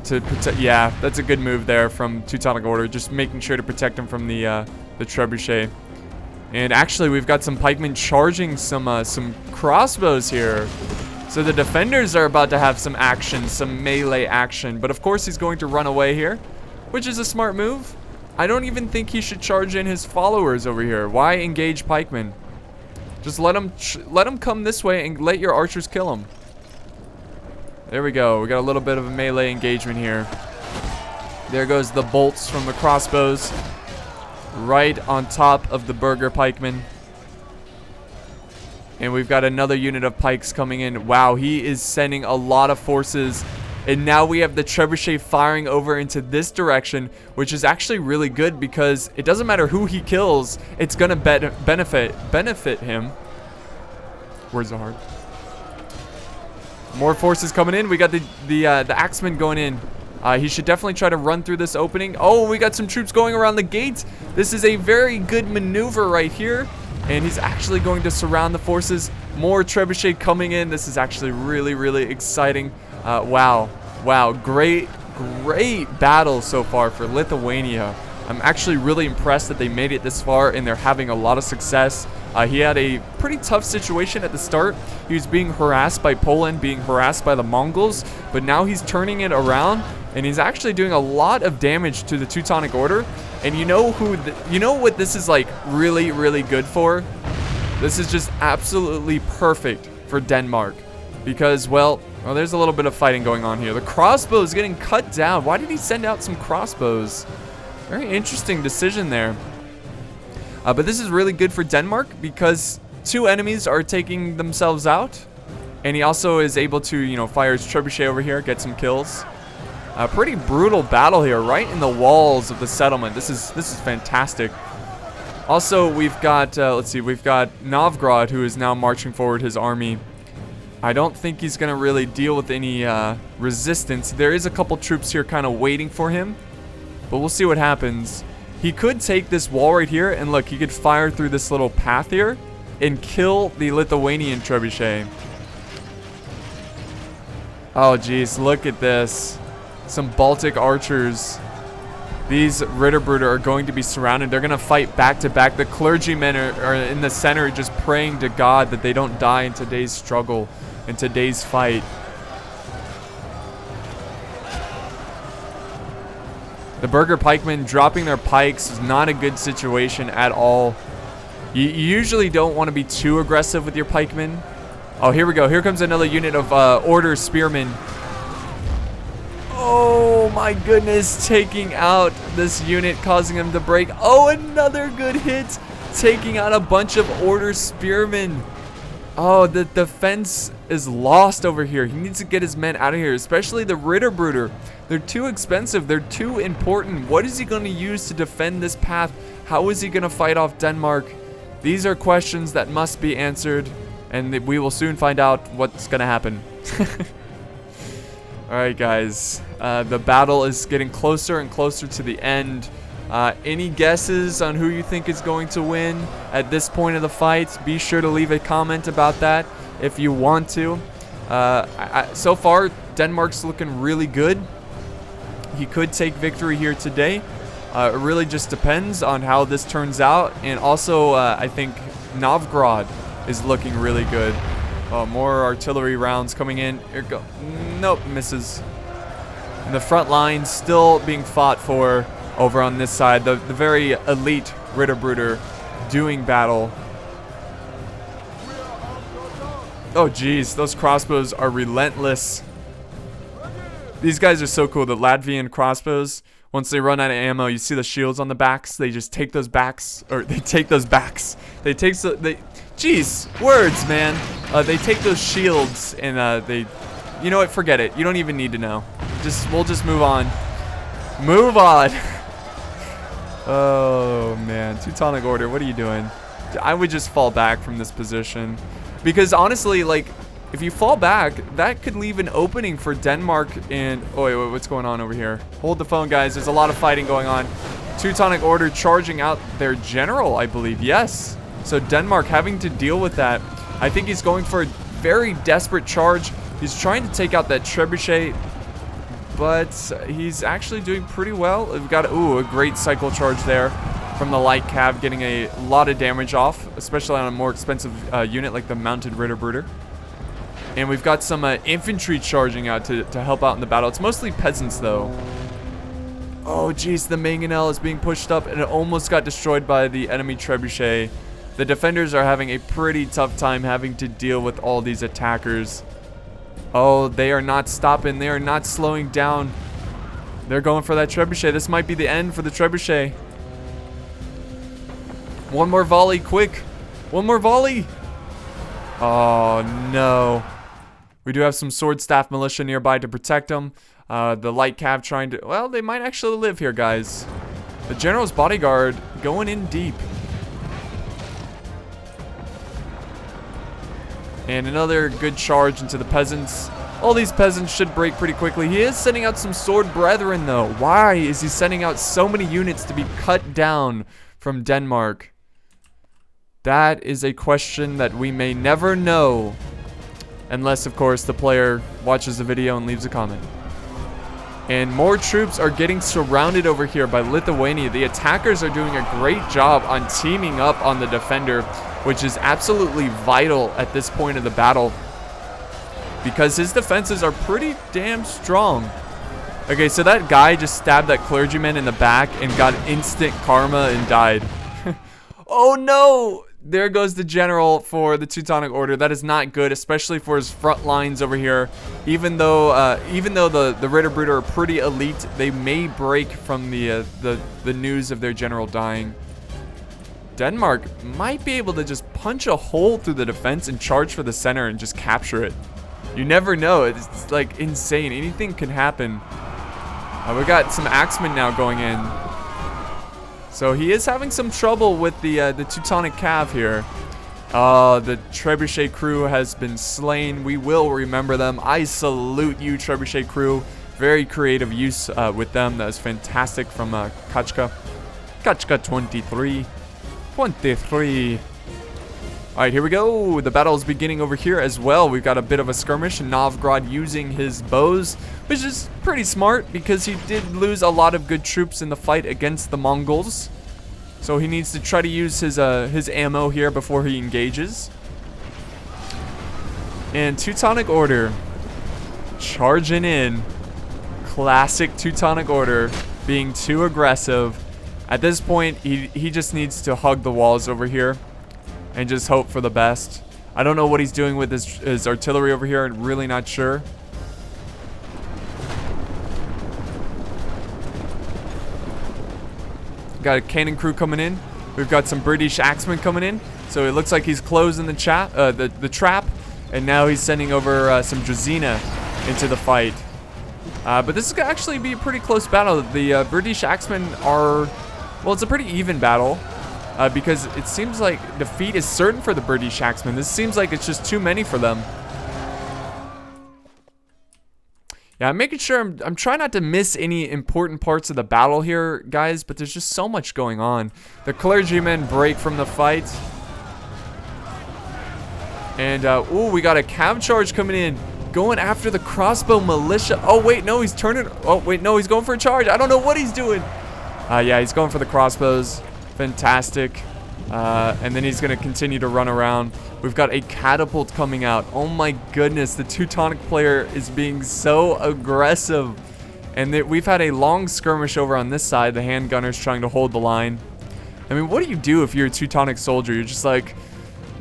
To protect, yeah, that's a good move there from Teutonic Order, just making sure to protect him from the trebuchet. And actually, we've got some pikemen charging some crossbows here. So the defenders are about to have some action, some melee action. But of course, he's going to run away here, which is a smart move. I don't even think he should charge in his followers over here. Why engage pikemen? Just let them come this way and let your archers kill them. There we go. We got a little bit of a melee engagement here. There goes the bolts from the crossbows. Right on top of the burgher pikemen. And we've got another unit of pikes coming in. Wow, he is sending a lot of forces. And now we have the trebuchet firing over into this direction, which is actually really good because it doesn't matter who he kills, it's gonna benefit him. Words are hard. More forces coming in. We got the axemen going in. He should definitely try to run through this opening. Oh, we got some troops going around the gate. This is a very good maneuver right here. And he's actually going to surround the forces. More trebuchet coming in. This is actually really, really exciting. Wow. Great battle so far for Lithuania. I'm actually really impressed that they made it this far and they're having a lot of success. He had a pretty tough situation at the start. He was being harassed by Poland, being harassed by the Mongols, but now he's turning it around and he's actually doing a lot of damage to the Teutonic Order. And you know what this is like really, really good for? This is just absolutely perfect for Denmark because, well, there's a little bit of fighting going on here. The crossbow is getting cut down. Why did he send out some crossbows? Very interesting decision there. But this is really good for Denmark because two enemies are taking themselves out. And he also is able to, fire his trebuchet over here, get some kills. A pretty brutal battle here, right in the walls of the settlement. This is fantastic. Also, we've got, we've got Novgorod, who is now marching forward his army. I don't think he's going to really deal with any resistance. There is a couple troops here kind of waiting for him. But we'll see what happens. He could take this wall right here, and look, he could fire through this little path here and kill the Lithuanian trebuchet. Oh, geez, look at this. Some Baltic archers. These Ritterbrüder are going to be surrounded. They're going to fight back to back. The clergymen are in the center just praying to God that they don't die in today's struggle, in today's fight. The burgher pikemen dropping their pikes is not a good situation at all. You usually don't want to be too aggressive with your pikemen. Oh, here we go. Here comes another unit of order spearmen. Oh my goodness, taking out this unit, causing them to break. Oh, another good hit, taking out a bunch of order spearmen. Oh, the defense is lost over here. He needs to get his men out of here, especially the Ritterbrüder. They're too expensive. They're too important. What is he going to use to defend this path? How is he going to fight off Denmark? These are questions that must be answered, and we will soon find out what's going to happen. All right, guys. The battle is getting closer and closer to the end. Any guesses on who you think is going to win at this point of the fight? Be sure to leave a comment about that if you want to. So far, Denmark's looking really good. He could take victory here today. It really just depends on how this turns out. And also, I think Novgorod is looking really good. More artillery rounds coming in. Here go. Nope, misses. And the front line still being fought for over on this side. The very elite Ritterbruder doing battle. Oh, geez. Those crossbows are relentless. These guys are so cool. The Latvian crossbows. Once they run out of ammo, you see the shields on the backs. They just take those backs. Or they take those backs. They take... Jeez, words, man. They take those shields and they, you know what? Forget it. You don't even need to know. We'll just move on. Move on. Oh man, Teutonic Order, what are you doing? I would just fall back from this position because honestly, like, if you fall back, that could leave an opening for Denmark. And oh wait, what's going on over here? Hold the phone, guys. There's a lot of fighting going on. Teutonic Order charging out their general, I believe. Yes. So Denmark having to deal with that. I think he's going for a very desperate charge. He's trying to take out that trebuchet, but he's actually doing pretty well. We've got, a great cycle charge there from the light cav, getting a lot of damage off, especially on a more expensive unit like the mounted Ritterbruder. And we've got some infantry charging out to help out in the battle. It's mostly peasants, though. Oh, geez, the mangonel is being pushed up, and it almost got destroyed by the enemy trebuchet. The defenders are having a pretty tough time having to deal with all these attackers. Oh, they are not stopping. They are not slowing down. They're going for that trebuchet. This might be the end for the trebuchet. One more volley, quick. One more volley. Oh, no. We do have some sword staff militia nearby to protect them. The light cav trying to... Well, they might actually live here, guys. The general's bodyguard going in deep. And another good charge into the peasants. All these peasants should break pretty quickly. He is sending out some sword brethren, though. Why is he sending out so many units to be cut down from Denmark? That is a question that we may never know. Unless, of course, the player watches the video and leaves a comment. And more troops are getting surrounded over here by Lithuania. The attackers are doing a great job on teaming up on the defender, which is absolutely vital at this point of the battle because his defenses are pretty damn strong. Okay, so that guy just stabbed that clergyman in the back and got instant karma and died. Oh no! There goes the general for the Teutonic Order. That is not good, especially for his front lines over here. Even though the Ritterbruder are pretty elite, they may break from the news of their general dying. Denmark might be able to just punch a hole through the defense and charge for the center and just capture it. You never know. It's like insane. Anything can happen. We got some axemen now going in. So he is having some trouble with the Teutonic Cav here. The Trebuchet crew has been slain. We will remember them. I salute you, Trebuchet crew. Very creative use with them. That was fantastic from Kachka. Kachka 23. 23. Alright, here we go. The battle is beginning over here as well. We've got a bit of a skirmish. Novgorod using his bows, which is pretty smart because he did lose a lot of good troops in the fight against the Mongols. So he needs to try to use his ammo here before he engages. And Teutonic Order charging in. Classic Teutonic Order being too aggressive. At this point, he just needs to hug the walls over here and just hope for the best. I don't know what he's doing with his artillery over here. I'm really not sure. Got a cannon crew coming in. We've got some British axemen coming in. So it looks like he's closing the trap. And now he's sending over some Drazina into the fight. But this is going to actually be a pretty close battle. The British axemen are... Well, it's a pretty even battle. Because it seems like defeat is certain for the British axemen. This seems like it's just too many for them. Yeah, I'm making sure I'm trying not to miss any important parts of the battle here, guys, but there's just so much going on. The clergymen break from the fight. And, ooh, we got a cav charge coming in. going after the crossbow militia. Oh, wait, no, he's turning. Oh, wait, no, he's going for a charge. I don't know what he's doing. Yeah, he's going for the crossbows. Fantastic. And then he's going to continue to run around. We've got a catapult coming out. Oh, my goodness. The Teutonic player is being so aggressive. And we've had a long skirmish over on this side. The handgunner's trying to hold the line. I mean, what do you do if you're a Teutonic soldier? You're just like,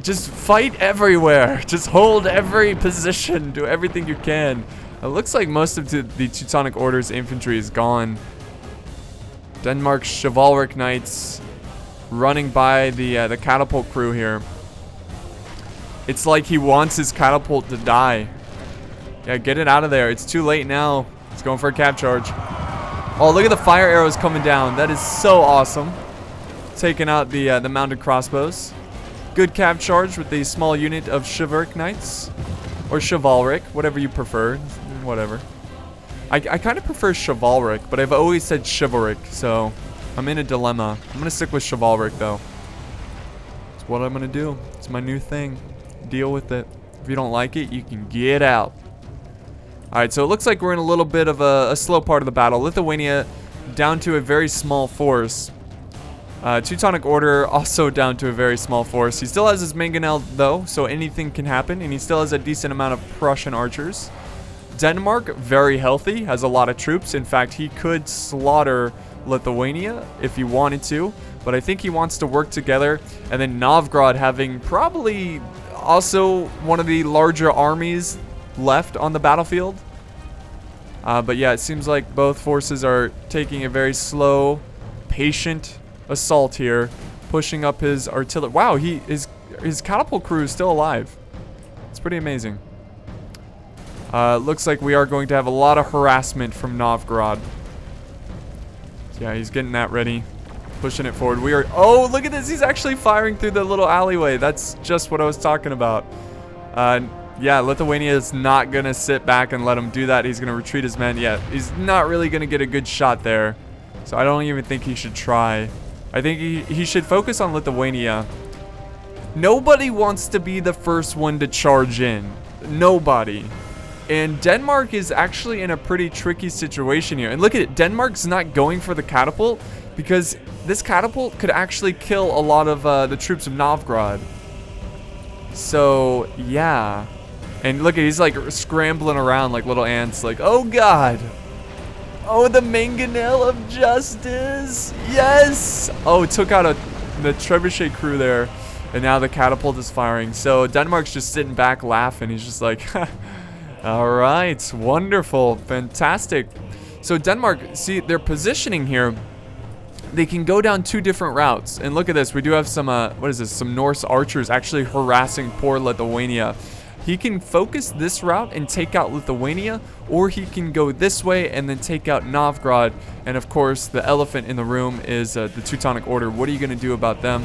just fight everywhere. Just hold every position. Do everything you can. It looks like most of the Teutonic Order's infantry is gone. Denmark's chivalric knights running by the catapult crew here. It's like he wants his catapult to die. Yeah, get it out of there. It's too late now. He's going for a cap charge. Oh, look at the fire arrows coming down. That is so awesome. Taking out the mounted crossbows. Good cap charge with the small unit of chivalric knights. Or chivalric, whatever you prefer. Whatever. I kind of prefer chivalric, but I've always said chivalric, so I'm in a dilemma. I'm going to stick with chivalric, though. It's what I'm going to do. It's my new thing. Deal with it. If you don't like it, you can get out. Alright, so it looks like we're in a little bit of a slow part of the battle. Lithuania down to a very small force. Teutonic Order also down to a very small force. He still has his mangonel, though, so anything can happen. And he still has a decent amount of Prussian archers. Denmark, very healthy, has a lot of troops. In fact, he could slaughter Lithuania if he wanted to. But I think he wants to work together. And then Novgorod having probably also one of the larger armies left on the battlefield. But yeah, it seems like both forces are taking a very slow, patient assault here. Pushing up his artillery. Wow, his catapult crew is still alive. It's pretty amazing. Looks like we are going to have a lot of harassment from Novgorod. So yeah, he's getting that ready. Pushing it forward. We are... Oh, look at this. He's actually firing through the little alleyway. That's just what I was talking about. Yeah, Lithuania is not going to sit back and let him do that. He's going to retreat his men. Yeah, he's not really going to get a good shot there. So I don't even think he should try. I think he should focus on Lithuania. Nobody wants to be the first one to charge in. Nobody. And Denmark is actually in a pretty tricky situation here. And look at it. Denmark's not going for the catapult because this catapult could actually kill a lot of the troops of Novgorod. So, yeah. And look at, he's like scrambling around like little ants. Like, oh God. Oh, the mangonel of justice. Yes. Oh, it took out the trebuchet crew there. And now the catapult is firing. So Denmark's just sitting back laughing. He's just like, all right, wonderful, fantastic. So Denmark, see, their positioning here, they can go down two different routes. And look at this, we do have some, what is this, some Norse archers actually harassing poor Lithuania. He can focus this route and take out Lithuania, or he can go this way and then take out Novgorod. And of course, the elephant in the room is the Teutonic Order. What are you going to do about them?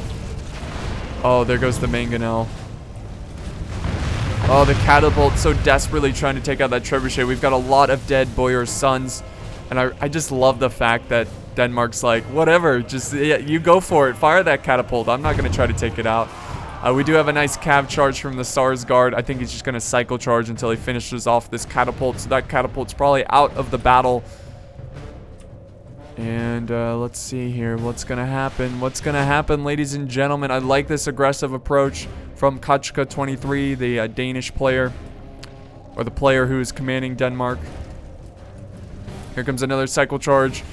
Oh, there goes the mangonel. Oh, the catapult so desperately trying to take out that trebuchet. We've got a lot of dead boyar sons. And I just love the fact that Denmark's like, whatever, just, yeah, you go for it. Fire that catapult. I'm not going to try to take it out. We do have a nice cav charge from the Tsar's Guard. I think he's just going to cycle charge until he finishes off this catapult. So that catapult's probably out of the battle. And let's see here. What's going to happen? What's going to happen, ladies and gentlemen? I like this aggressive approach from Kachka23, the Danish player. Or the player who is commanding Denmark. Here comes another cycle charge.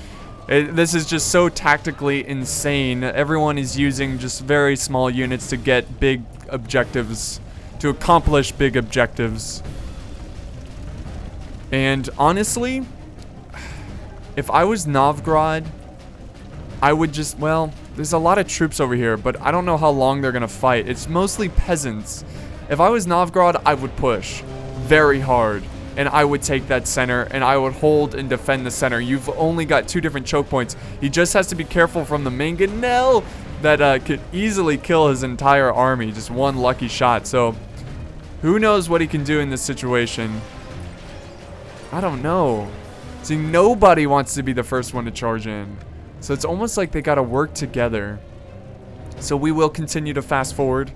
This is just so tactically insane. Everyone is using just very small units to get big objectives. To accomplish big objectives. And honestly, if I was Novgorod, I would just, well, there's a lot of troops over here, but I don't know how long they're going to fight. It's mostly peasants. If I was Novgorod, I would push very hard. And I would take that center, and I would hold and defend the center. You've only got two different choke points. He just has to be careful from the mangonel that could easily kill his entire army. Just one lucky shot. So, who knows what he can do in this situation? I don't know. See, nobody wants to be the first one to charge in. So it's almost like they got to work together. So we will continue to fast forward.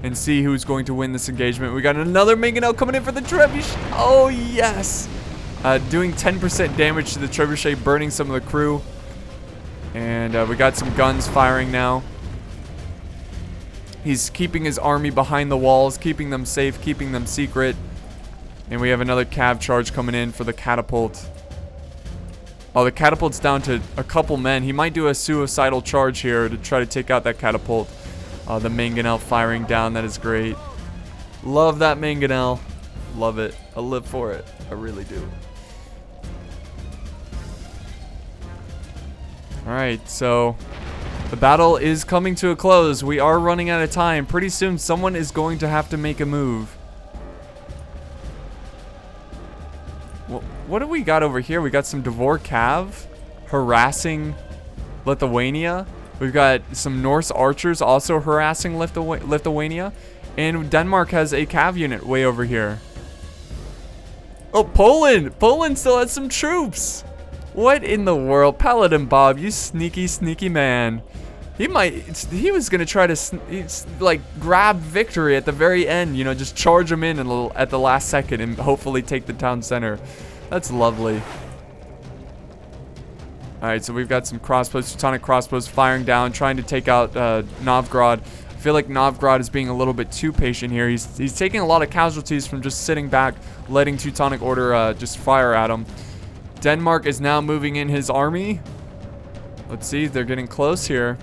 and see who's going to win this engagement. We got another mangonel coming in for the trebuchet. Oh, yes. Doing 10% damage to the trebuchet, burning some of the crew. And we got some guns firing now. He's keeping his army behind the walls, keeping them safe, keeping them secret. And we have another cav charge coming in for the catapult. Oh, the catapult's down to a couple men. He might do a suicidal charge here to try to take out that catapult. The mangonel firing down. That is great. Love that mangonel. Love it. I live for it. I really do. Alright, so the battle is coming to a close. We are running out of time. Pretty soon, someone is going to have to make a move. What do we got over here? We got some Devor Cav harassing Lithuania. We've got some Norse archers also harassing Lithuania. And Denmark has a cav unit way over here. Oh, Poland! Poland still has some troops! What in the world? Paladin Bob, you sneaky, sneaky man. He was gonna try to, like, grab victory at the very end, you know, just charge him in at the last second and hopefully take the town center. That's lovely. Alright, so we've got some crossbows, Teutonic crossbows firing down, trying to take out Novgorod. I feel like Novgorod is being a little bit too patient here. He's taking a lot of casualties from just sitting back, letting Teutonic Order just fire at him. Denmark is now moving in his army. Let's see, they're getting close here.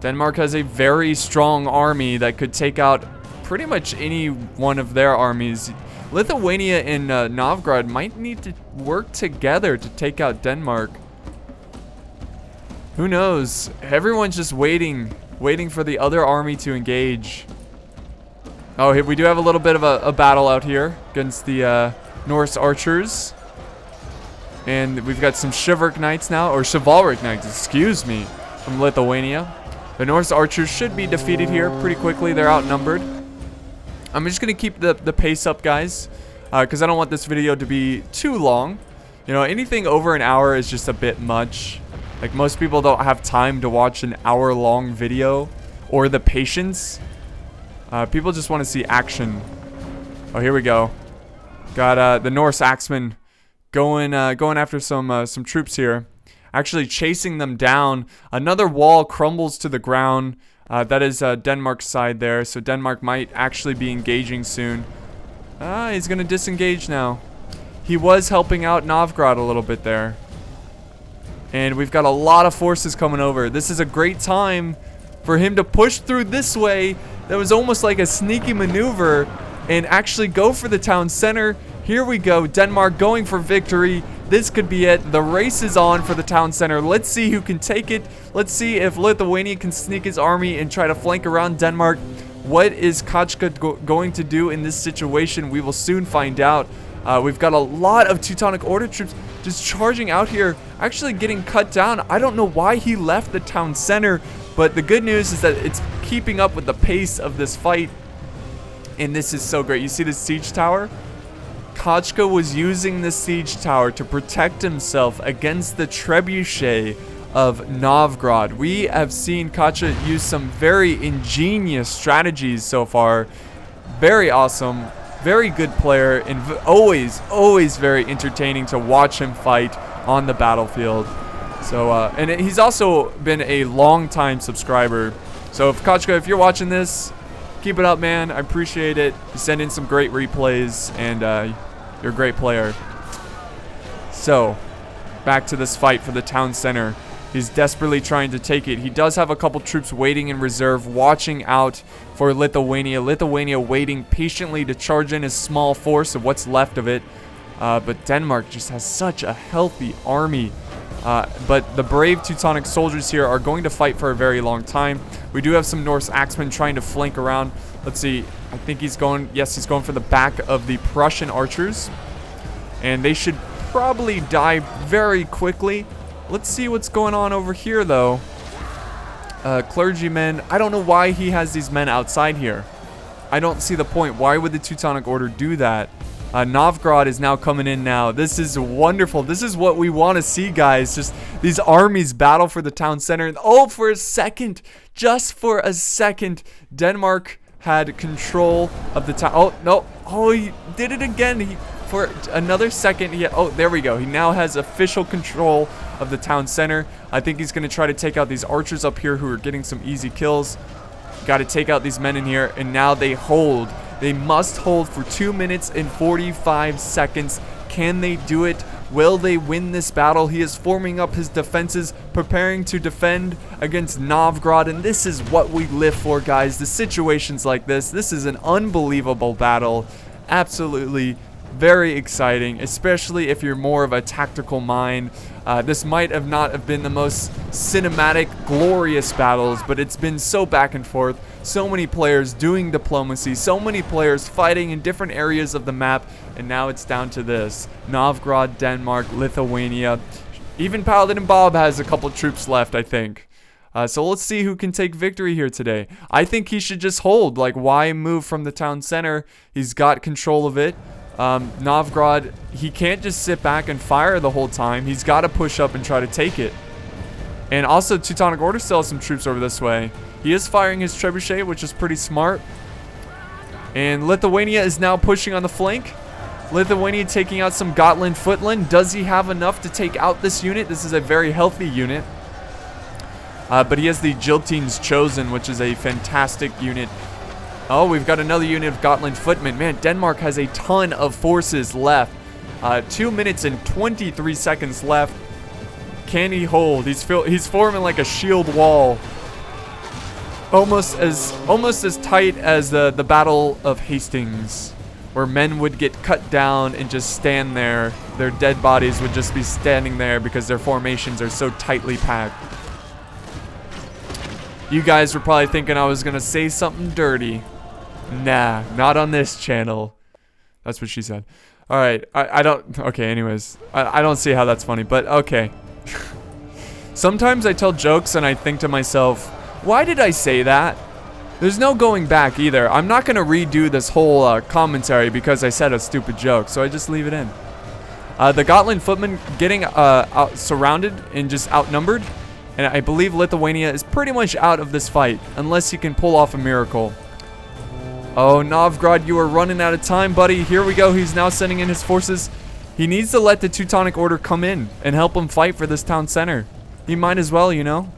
Denmark has a very strong army that could take out pretty much any one of their armies. Lithuania and Novgorod might need to work together to take out Denmark. Who knows? Everyone's just waiting for the other army to engage. Oh, here we do have a little bit of a battle out here against the Norse archers. And we've got some Chivalric Knights now, or Chivalric Knights, excuse me, from Lithuania. The Norse archers should be defeated here pretty quickly. They're outnumbered. I'm just going to keep the pace up, guys, because I don't want this video to be too long. You know, anything over an hour is just a bit much. Like, most people don't have time to watch an hour-long video or the patience. People just want to see action. Oh, here we go. Got the Norse axemen going after some troops here. Actually chasing them down. Another wall crumbles to the ground. That is Denmark's side there. So Denmark might actually be engaging soon. He's going to disengage now. He was helping out Novgorod a little bit there. And we've got a lot of forces coming over. This is a great time for him to push through this way. That was almost like a sneaky maneuver. And actually go for the town center. Here we go. Denmark going for victory. This could be it. The race is on for the town center. Let's see who can take it. Let's see if Lithuania can sneak his army and try to flank around Denmark. What is Kochka going to do in this situation? We will soon find out. We've got a lot of Teutonic Order troops just charging out here, actually getting cut down. I don't know why he left the town center, but the good news is that it's keeping up with the pace of this fight. And this is so great. You see this siege tower? Kochka was using the siege tower to protect himself against the trebuchet of Novgorod. We have seen Kochka use some very ingenious strategies so far. Very awesome, very good player, and always very entertaining to watch him fight on the battlefield. So, and he's also been a long-time subscriber. So, Kochka, if you're watching this, keep it up, man. I appreciate it. You send in some great replays, and you're a great player. So, back to this fight for the town center. He's desperately trying to take it. He does have a couple troops waiting in reserve, watching out for Lithuania. Lithuania waiting patiently to charge in his small force of what's left of it. But Denmark just has such a healthy army. But the brave Teutonic soldiers here are going to fight for a very long time. We do have some Norse axemen trying to flank around. Let's see. I think he's going... Yes, he's going for the back of the Prussian archers. And they should probably die very quickly. Let's see what's going on over here, though. Clergymen. I don't know why he has these men outside here. I don't see the point. Why would the Teutonic Order do that? Novgorod is now coming in now. This is wonderful. This is what we want to see, guys. Just these armies battle for the town center. And oh, for a second, just for a second, Denmark had control of the town. Oh, no. Oh, he did it again. For another second. Oh, there we go. He now has official control of the town center. I think he's going to try to take out these archers up here who are getting some easy kills. Got to take out these men in here. And now they hold. They must hold for 2 minutes and 45 seconds. Can they do it? Will they win this battle? He is forming up his defenses, preparing to defend against Novgorod, and this is what we live for, guys. The situations like this is an unbelievable battle. Absolutely very exciting, especially if you're more of a tactical mind. This might have not have been the most cinematic, glorious battles, but it's been so back and forth. So many players doing diplomacy, so many players fighting in different areas of the map, and now it's down to this. Novgorod, Denmark, Lithuania. Even Paladin Bob has a couple troops left, I think. So let's see who can take victory here today. I think he should just hold. Like, why move from the town center? He's got control of it. Novgorod, he can't just sit back and fire the whole time. He's got to push up and try to take it. And also, Teutonic Order still has some troops over this way. He is firing his trebuchet, which is pretty smart. And Lithuania is now pushing on the flank. Lithuania taking out some Gotland Footland. Does he have enough to take out this unit? This is a very healthy unit. But he has the Jiltines Chosen, which is a fantastic unit. Oh, we've got another unit of Gotland Footmen. Man, Denmark has a ton of forces left. 2 minutes and 23 seconds left. Can he hold? He's forming like a shield wall. Almost as tight as the Battle of Hastings, where men would get cut down and just stand there. Their dead bodies would just be standing there because their formations are so tightly packed. You guys were probably thinking I was gonna say something dirty. Nah, not on this channel. That's what she said. Alright, I don't... Okay, anyways. I don't see how that's funny, but okay. Sometimes I tell jokes and I think to myself, why did I say that? There's no going back either. I'm not going to redo this whole commentary because I said a stupid joke, so I just leave it in. The Gotland Footmen getting surrounded and just outnumbered. And I believe Lithuania is pretty much out of this fight, unless he can pull off a miracle. Oh, Novgorod, you are running out of time, buddy. Here we go. He's now sending in his forces. He needs to let the Teutonic Order come in and help him fight for this town center. He might as well, you know.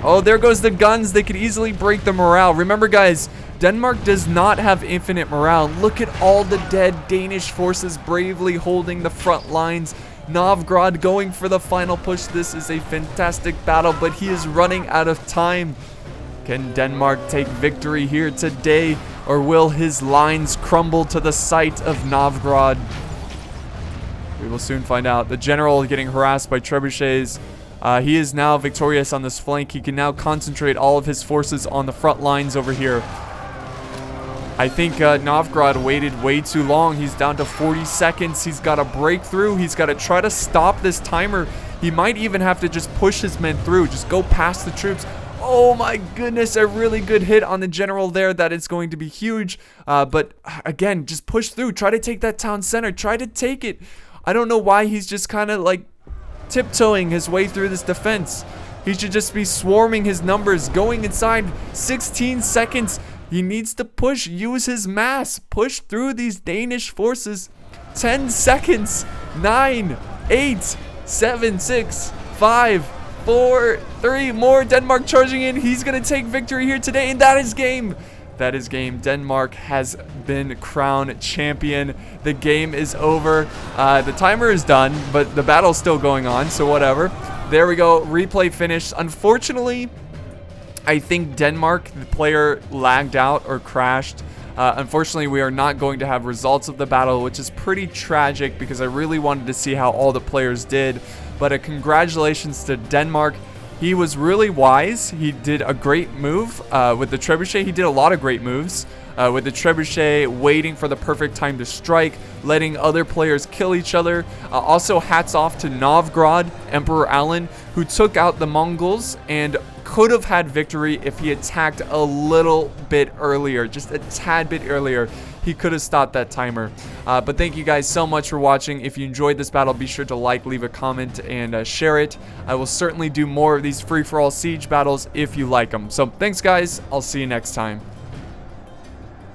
Oh, there goes the guns. They could easily break the morale. Remember, guys, Denmark does not have infinite morale. Look at all the dead Danish forces bravely holding the front lines. Novgorod going for the final push. This is a fantastic battle, but he is running out of time. Can Denmark take victory here today, or will his lines crumble to the sight of Novgorod? We will soon find out. The general getting harassed by trebuchets. He is now victorious on this flank. He can now concentrate all of his forces on the front lines over here. I think Novgorod waited way too long. He's down to 40 seconds. He's got to break through. He's got to try to stop this timer. He might even have to just push his men through. Just go past the troops. Oh my goodness, a really good hit on the general there. That is going to be huge. But again, just push through. Try to take that town center. Try to take it. I don't know why he's just kind of like tiptoeing his way through this defense. He should just be swarming his numbers, going inside. 16 seconds. He needs to push, use his mass, push through these Danish forces. 10 seconds. 9, 8, 7, 6, 5, 4, 3 more. Denmark charging in. He's going to take victory here today, and that is game. That is game. Denmark has been crowned champion. The game is over. The timer is done, but the battle's still going on, so whatever. There we go. Replay finished. Unfortunately, I think Denmark, the player, lagged out or crashed. Unfortunately, we are not going to have results of the battle, which is pretty tragic because I really wanted to see how all the players did. But congratulations to Denmark. He was really wise. He did a great move with the trebuchet. He did a lot of great moves with the trebuchet, waiting for the perfect time to strike, letting other players kill each other. Also, hats off to Novgorod, Emperor Alan, who took out the Mongols and could have had victory if he attacked a little bit earlier, just a tad bit earlier. He could have stopped that timer. But thank you guys so much for watching. If you enjoyed this battle, be sure to like, leave a comment, and share it. I will certainly do more of these free-for-all siege battles if you like them. So thanks, guys. I'll see you next time.